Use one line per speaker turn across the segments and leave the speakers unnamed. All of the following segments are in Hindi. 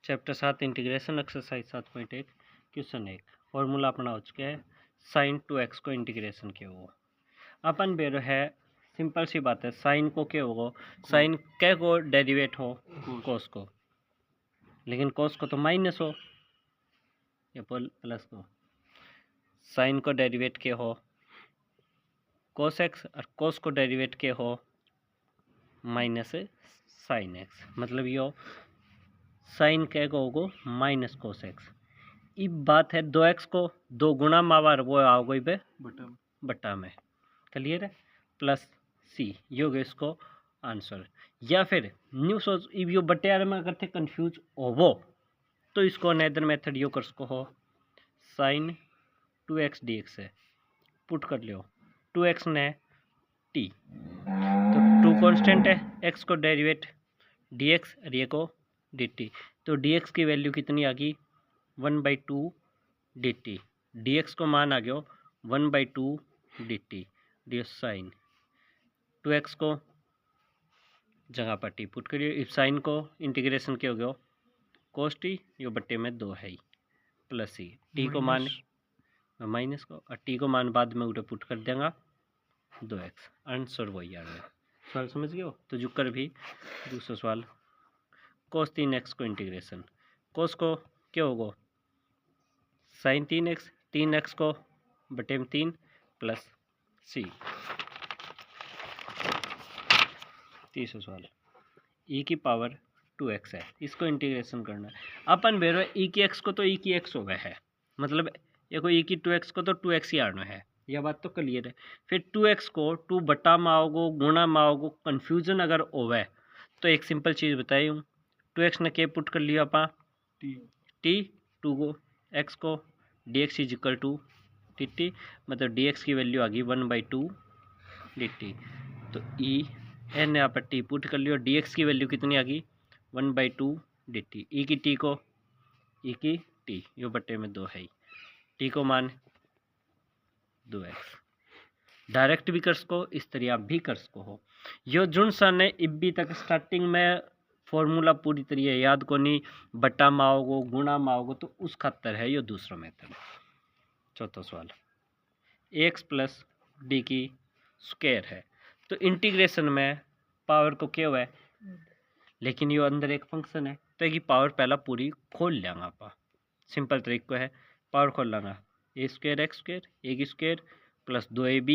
Chapter 7 integration exercise 7.1 question 1 formula अपना हो चुका है साइन 2x को इंटीग्रेशन के हो अपन बेरो है सिंपल सी बात है साइन को क्या होगा साइन क्या को डेरिवेट हो कोस को लेकिन कोस को तो माइनस हो या प्लस को साइन को डेरिवेट के हो कोस एक्स और कोस को डेरिवेट के हो माइनस साइन एक्स मतलब यो साइन क्या को होगो माइनस कोस एक्स ये बात है 2x को 2 गुना मावार वो आओ गई बे बट्टा में क्लियर है प्लस सी यो गए इसको आंसर या फिर न्यू सोच यो बट्टे में अगर थे कंफ्यूज होवो तो इसको अनदर मेथड यो कर सको हो साइन 2x dx है पुट कर लियो 2x ने t तो 2 कांस्टेंट है x को डेरिवेट dx और ये को dt तो dx की वैल्यू कितनी आ गई 1/2 dt dx को मान आ गया 1/2 dt डी साइन 2x को जगह पर टी पुट करिए इस साइन को इंटीग्रेशन क्या हो गया कोस टी यो बट्टे में 2 है प्लस सी टी को मान माइनस को और टी को मान बाद में उठे पुट कर देंगे 2x आंसर वही आ रहा है सवाल समझ गए हो तो जुकर भी दूसरा सवाल कोस 3x को इंटीग्रेशन कोस को क्या होगा साइन 3x को बटे में 3 प्लस सी तीसरा सवाल e की पावर 2x है इसको इंटीग्रेशन करना है अपन बेरो e की x को तो e की x हो गया है मतलब ये को e की 2x को तो 2x ही आना है यह बात तो क्लियर है फिर 2x को 2 बटा माओगो गुणा माओगो कन्फ्यूजन अगर होवे तो एक सिंपल चीज़ बताई हूँ 2x ने के पुट कर लिया अपा टी 2 को x को dx is equal to dt मतलब dx की वैल्यू आ गई 1/2 dt तो e एन यहाँ पर टी पुट कर लियो dx की वैल्यू कितनी आ गई 1/2 dt e की टी यो बट्टे में 2 है टी को मान 2x डायरेक्ट भी कर सको इस तरह आप भी कर सको हो यो जुन सा ने इब्बी तक स्टार्टिंग में फॉर्मूला पूरी तरह याद को नहीं बट्टा माओगो गुणा माओगो तो उस खातर है यो दूसरा मेथड चौथा सवाल एक्स प्लस डी की स्क्वायर है तो इंटीग्रेशन में पावर को क्या हुआ है लेकिन यो अंदर एक फंक्शन है तो ये पावर पहला पूरी खोल लेंगे आप सिंपल तरीका है पावर खोल लेंगे ए स्क्वायर एक्स स्क्वायर ए की स्क्वायर प्लस 2ab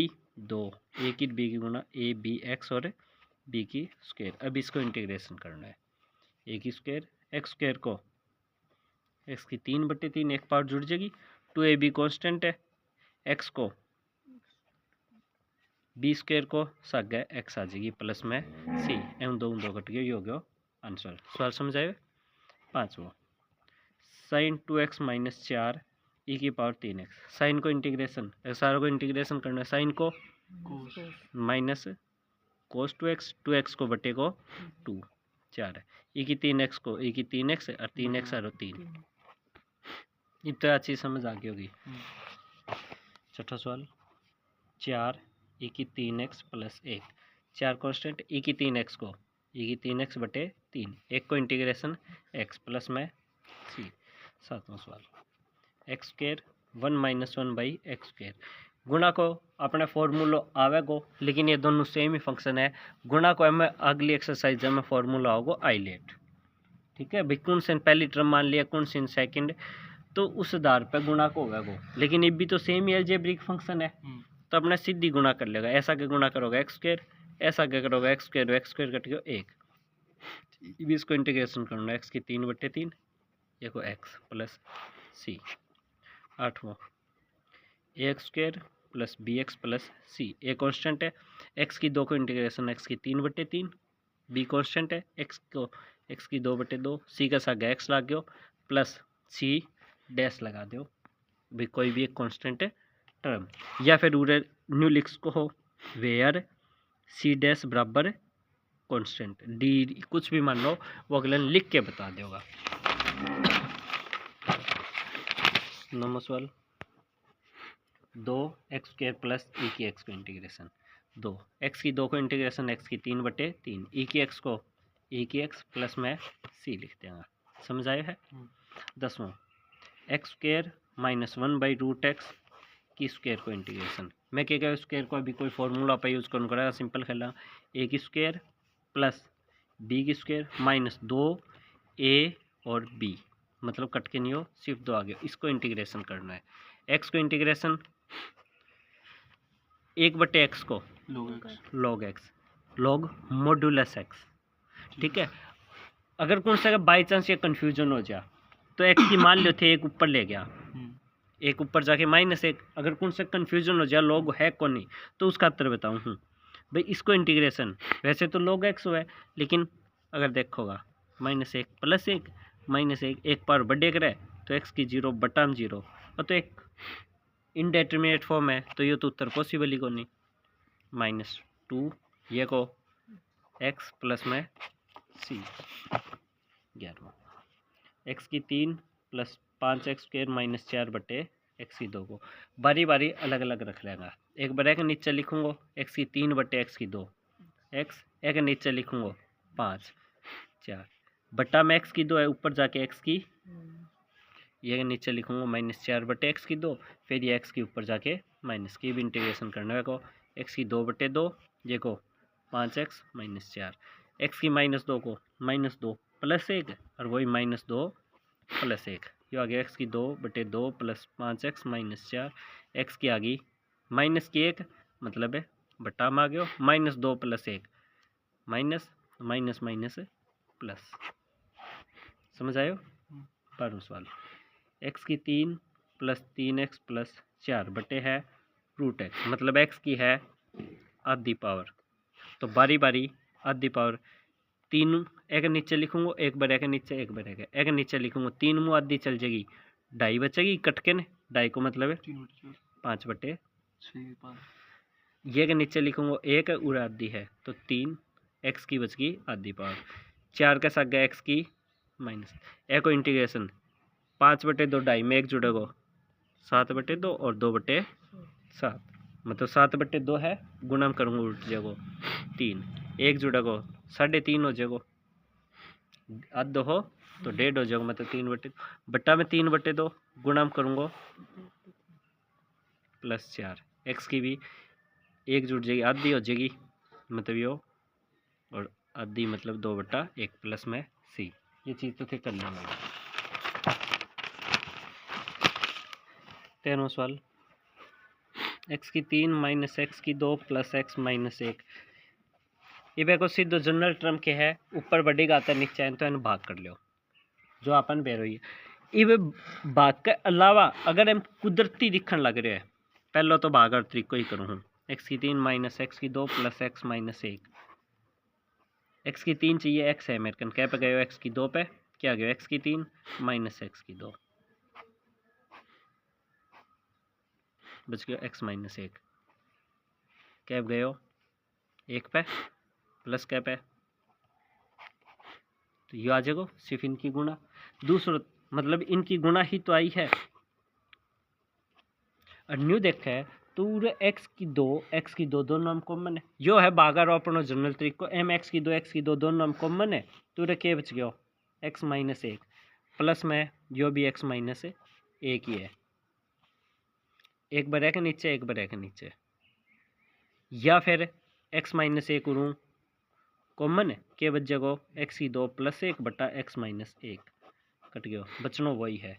2 ए की बी की गुना ए बी एक्स और बी की स्क्वायर अब इसको इंटीग्रेशन करना है ए की स्क्वायर एक्स स्क्वायर को एक्स की 3/3 एक पावर जुड़ जाएगी 2ab कांस्टेंट है एक्स को बी स्क्वायर को सक गए एक्स आ जाएगी प्लस में सी एम 2 कट गया ये हो गया आंसर सवाल समझ आए 5वां साइन 2x - 4 e की पावर 3x साइन को इंटीग्रेशन सारों को इंटीग्रेशन करना है साइन को माइनस कोस 2x को बटे को 2 4 है e की 3x को e की 3x और 3x और 3 इतना अच्छी समझ आ गई होगी छठा सवाल 4 e की 3x प्लस 1 4 कांस्टेंट e की 3x को e की 3x बटे 3 एक को इंटीग्रेशन x प्लस में c 7वां सवाल एक्स स्क्वायर 1 - 1/x स्क्वायर गुणा को अपने फॉर्मूला आवेगो लेकिन ये दोनों सेम ही फंक्शन है गुणा को हमें अगली एक्सरसाइज में फॉर्मूला होगा आइलेट ठीक है भाई कौन से पहली टर्म मान लिया कौन से सेकंड तो उस आधार पर गुणा को होगा लेकिन ये भी तो सेम ही अलजेब्रिक फंक्शन है तो अपने सीधी गुणा कर लेगा ऐसा क्या गुणा करोगे एक्स स्क्वायर ऐसा क्या करोगे एक्स स्क्वायर कट गया 1 इसको इंटीग्रेशन करना एक्स की 3/3 ये को एक्स प्लस सी 8वां x square plus B x plus C a constant है एक्स की 2 को इंटीग्रेशन एक्स की 3/3 बी कांस्टेंट है एक्स की 2/2 सी का सागा एक्स लग गया प्लस सी डैश लगा दो भाई कोई भी एक कांस्टेंट है टर्म या फिर उरे न्यू लिख्स को हो वेयर सी डैश बराबर कांस्टेंट डी कुछ भी मान लो वो अगले लिख के बता देगा 9वां सवाल 2x स्क्वायर प्लस e की x को इंटीग्रेशन 2 x की 2 को इंटीग्रेशन x की 3/3 e की x को e की x प्लस में c लिख देंगे समझ आया है। 10वां एक्स स्क्वायर माइनस 1/√x की स्क्वायर को इंटीग्रेशन। मैं क्या क्या स्क्वायर को अभी कोई फॉर्मूला पे यूज़ करूँ करेगा सिंपल खेला ए की स्क्वायर प्लस बी की स्क्वायर माइनस 2a और b मतलब कट के नहीं हो सिर्फ 2 आ गया, इसको इंटीग्रेशन करना है। एक्स को इंटीग्रेशन 1/x को log x log modulus x, ठीक है। अगर कौन सा बाई चांस ये कन्फ्यूजन हो जाए तो एक्स की मान लो थे एक ऊपर ले गया, एक ऊपर जाके -1, अगर कौन सा कन्फ्यूजन हो जाए लॉग है कौन नहीं तो उसका उत्तर बताऊँ भाई इसको इंटीग्रेशन वैसे तो log x हुआ है, लेकिन अगर देखोगा -1 + 1 -1 एक पावर बढ़े करे तो x की 0/0 और तो एक इनडेटरमिनेट फॉर्म है तो ये तो उत्तर पॉसिबल ही को नहीं। -2 ये को x प्लस में c 11 x की 3 + 5x² - 4/x की 2 को बारी बारी अलग अलग रख लेगा। एक बार के नीचे लिखूंगा x की 3/x की 2 x एक नीचे लिखूंगा 5 4 बट्टा में x की 2 है ऊपर जाके x की ये नीचे लिखूंगा -4/x की 2 फिर ये x की ऊपर जाके माइनस की भी इंटीग्रेशन करना है को x की 2/2 ये को 5x - 4 x की -2 को -2 + 1 और वही -2 + 1 ये आ गया x की 2/2 + 5x - 4 x की आ गई माइनस की 1 मतलब है बट्टा में आ गया -2 + 1 माइनस माइनस माइनस प्लस। समझ आयो। 12वां सवाल x की 3 + 3x + 4 बटे है √x मतलब x की है आधी पावर, तो बारी बारी आधी पावर 3 एक नीचे लिखूंगा एक बार के नीचे एक बार एक नीचे लिखूंगा 3 मुँह आधी चल जाएगी 2.5 बचेगी कट के ने 2.5 को मतलब है 5/6 ये के नीचे लिखूंगा 1 और आधी है तो 3 x की बच गई आधी पावर 4 के साथ गया x की माइनस ए को इंटीग्रेशन 5/2 2.5 में 1 जुड़ेगा 7/2 और 2/7 मतलब 7/2 है गुणा करूँगा उल्ट जाएगा 3 1 जुड़ेगा 3.5 हो जाएगा आध हो तो 1.5 हो जाएगा मतलब 3/2 बट्टा में 3/2 गुणा करूँगा +4 x की भी 1 जुड़ जाएगी आधी हो जाएगी मतलब यो और आधी मतलब 2/1 प्लस में c ये चीज़ तो थे कर लेंगे। 13वां सवाल x की 3 - x की 2 + x - 1 ये देखो सीधो जनरल टर्म के है ऊपर बढ़ेगा आता नीचे आए तो भाग कर लो जो अपन बेर हुई ये भाग के अलावा अगर हम कुदरती दिखने लग रहे हैं पहले तो भाग और तरीको ही करूँ x की 3 - x की 2 + x - 1 x की 3 चाहिए x है अमेरिकन क्या पे गए हो x की 2 पे क्या गया x की 3 - x की 2 बच गया x - 1 क्या गए हो 1 पे प्लस क्या पे तो ये आ जाएगा सिर्फ इनकी गुणा दूसरा मतलब इनकी गुणा ही तो आई है और न्यू देखा है तो x की 2 दोनों हम कॉमन है जो है बागर अपन जनरल तरीको m x की 2 दोनों हम कॉमन है तो क्या बच गया x - 1 प्लस में जो भी x - 1 ही है एक बार के नीचे एक बार के नीचे या फिर x - 1 करूँ कॉमन है के बच जाएगा x की 2 + 1 बटा x - 1 कट गया बचना वही है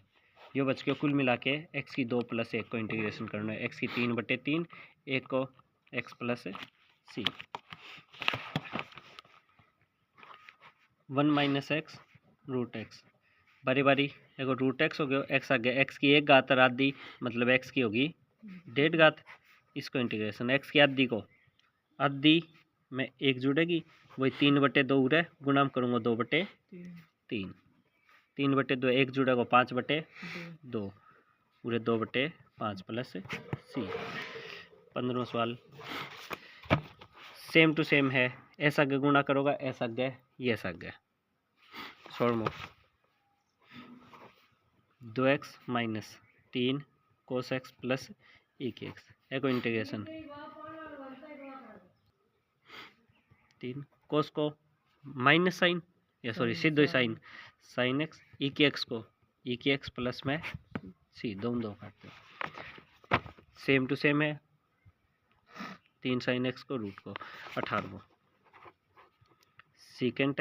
यो बच गया कुल मिला के x की 2 + 1 को इंटीग्रेशन करना है x की 3/3 1 को x + c 1 - x √x बारी बारी एक √x हो गया x आ गया x की 1 घात आधी मतलब x की होगी 1.5 घात इसको इंटीग्रेशन x की आधी को आधी में 1 जुड़ेगी वही 3/2 उड़े गुणा करूँगा 2/3 3/2 1 जुड़ेगा 5/2 पूरे 2/5 + c 15वां सवाल सेम टू सेम है ऐसा आगे गुणा करोगा ऐसा आगे ये ऐसा आगे 16वां 2x - 3 cos x + e(x) को इंटीग्रेशन 3 cos को माइनस साइन या सॉरी सीधो साइन साइन एक्स ई की एक्स को ई की एक्स प्लस में सी, दो काटते हैं, सेम टू सेम है, 3 साइन एक्स को रूट को 18 secant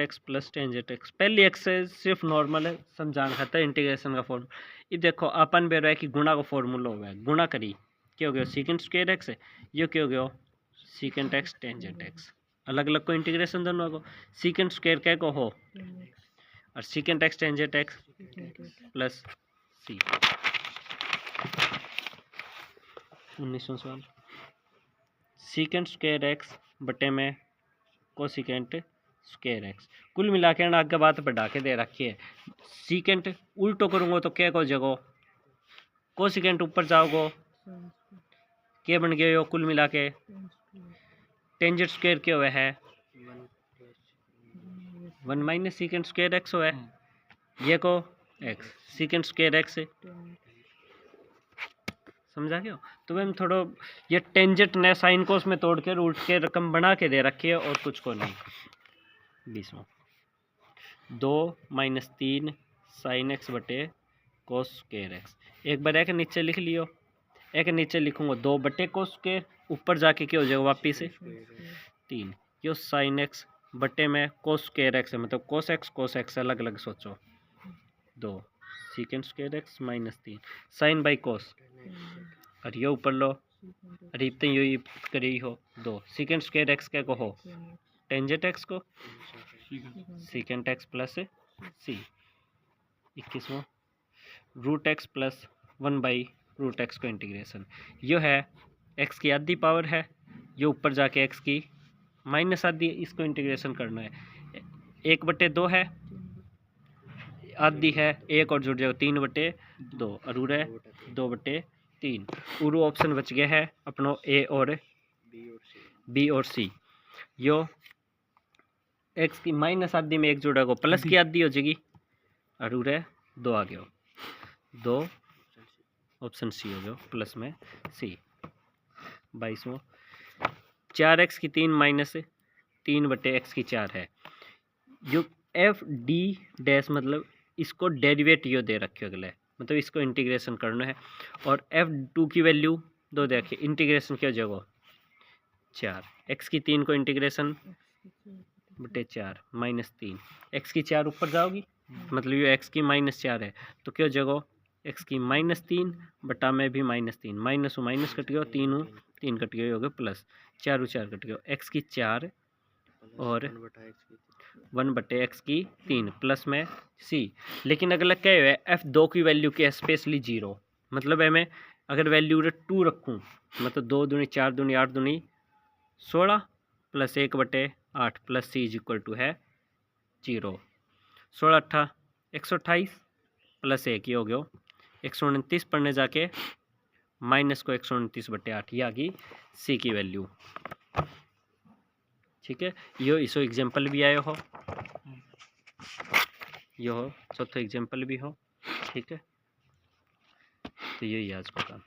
x plus tangent x. पहली एक्सरसाइज सिर्फ नॉर्मल है, समझाना खाता है इंटीग्रेशन का फॉर्म। ये देखो अपन बेरो है कि गुणा का फॉर्मूला हुआ है, गुणा करी क्या हो गया सीकेंट स्क्वायर एक्स है, ये क्या हो गया सीकेंट एक्स टेंजेंट एक्स। अलग अलग को इंटीग्रेशन दोनों को, सीकेंट स्क्वायर क्या को हो और secant x tangent x plus C. 19वां सवाल, सीकेंट स्क्वायर एक्स बटे में कोसिकेंट स्क्वायर एक्स। कुल मिला के आगे बात बढ़ा के दे रखी है, सीकेंट उल्टो करूंगा तो क्या को जगह कोसिकेंट ऊपर जाओगो क्या बन गया यो, कुल मिला के टेंजेंट स्क्वायर क्या हुआ है 1 माइनस सीकेंट स्क्वायर एक्स हुआ है, ये को एक्स सीकेंट स्क्वायर एक्स समझा गया। तो मैम थोड़ा ये टेंजेंट ने साइन कोस में तोड़ के रूट के रकम बना के दे रखी है और कुछ को नहीं। 20वां 2 माइनस 3 साइन एक्स बटे कोस स्क्वायर एक्स। एक बार एक नीचे लिख लियो, एक नीचे लिखूंगा 2 बटे कोस स्क्वायर, ऊपर जाके क्या हो जाएगा वापिस से 3, यो साइन एक्स बटे में कोस स्क्वायर एक्स है, मतलब कोस एक्स अलग अलग सोचो, 2 secant square x minus 3 sine by cos, और ये ऊपर लो और इतने ये करी हो 2 सीकेंट स्क्वायर एक्स क्या को हो टेंजेंट एक्स को सीकेंट एक्स प्लस सी। 21वां root x plus 1 by root x को इंटीग्रेशन, यो है एक्स की आधी पावर है, ये ऊपर जाके एक्स की माइनस आधी, इसको इंटीग्रेशन करना है, 1/2 है, आधी है 1 और जुड़ जाएगा 3/2 और उरे 2/3। उरू ऑप्शन बच गया है अपनो ए और बी और सी। यो एक्स की माइनस आधी में 1 जुड़ेगा प्लस की आधी हो जाएगी और उरे 2 आ गया, 2 ऑप्शन सी हो गया प्लस में सी। 22वां 4x की 3 माइनस 3/x की 4 है, जो एफ डी डैश मतलब इसको डेरिवेटिव दे रखे अगले, मतलब इसको इंटीग्रेशन करना है, और f2 की वैल्यू दो देखिए इंटीग्रेशन क्या जगह 4, x की 3 को इंटीग्रेशन बटे 4 माइनस 3, x की 4 ऊपर जाओगी मतलब ये x की -4 है तो क्या जगह x की -3 बटा में भी -3, माइनस माइनस कट गया, 3 कट गया हो गया प्लस 4 कट गया, x की 4 और 1/x की 3 प्लस में c। लेकिन अगर क्या है f2 की वैल्यू क्या है स्पेशली 0, मतलब मैं अगर वैल्यू 2 रखूँ मतलब 2 दूनी 4 दूनी 8 दूनी 16 plus 1/8 plus c is equal to है 0। 16 8 128 प्लस 1 ये हो गया 129, पढ़ने जाके माइनस को 129/8, ये आ गई सी की वैल्यू। ठीक है, यो इसो एग्जाम्पल भी आयो हो, यो हो चौथा एग्जाम्पल भी हो। ठीक है, तो यही आज का काम।